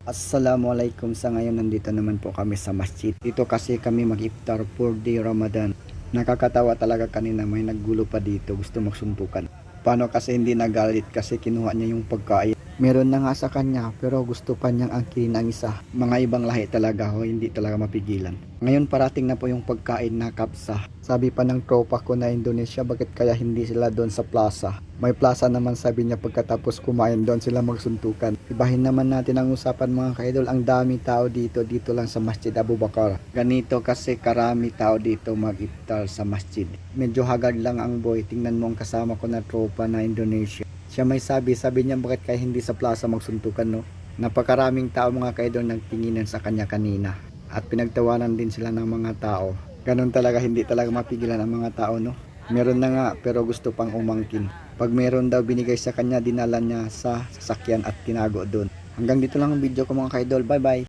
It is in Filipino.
Assalamualaikum, sa ngayon nandito naman po kami sa masjid. Dito kasi kami mag-iftar for the Ramadan. Nakakatawa talaga, kanina may naggulo pa dito, gusto magsuntukan. Paano kasi hindi nagalit kasi kinuha niya yung pagkain. Meron na nga sa kanya pero gusto pa niyang angkin ang isa. Mga ibang lahi talaga ho, hindi talaga mapigilan. Ngayon parating na po yung pagkain na kapsa. Sabi pa ng tropa ko na Indonesia, bakit kaya hindi sila doon sa plaza? May plaza naman, sabi niya, pagkatapos kumain doon sila magsuntukan. Ibahin naman natin ang usapan mga kaidol. Ang dami tao dito lang sa Masjid Abu Bakar. Ganito kasi karami tao dito mag-iftar sa masjid. Medyo hagad lang ang boy. Tingnan mo ang kasama ko na tropa na Indonesia. Siya may sabi niya, bakit kaya hindi sa plaza magsuntukan, no? Napakaraming tao mga kaidol nagtinginan sa kanya kanina. At pinagtawanan din sila ng mga tao. Ganun talaga, hindi talaga mapigilan ang mga tao, no? Meron na nga pero gusto pang umangkin. Pag meron daw binigay sa kanya, dinala niya sa sasakyan at tinago doon. Hanggang dito lang ang video ko mga kaidol. Bye bye!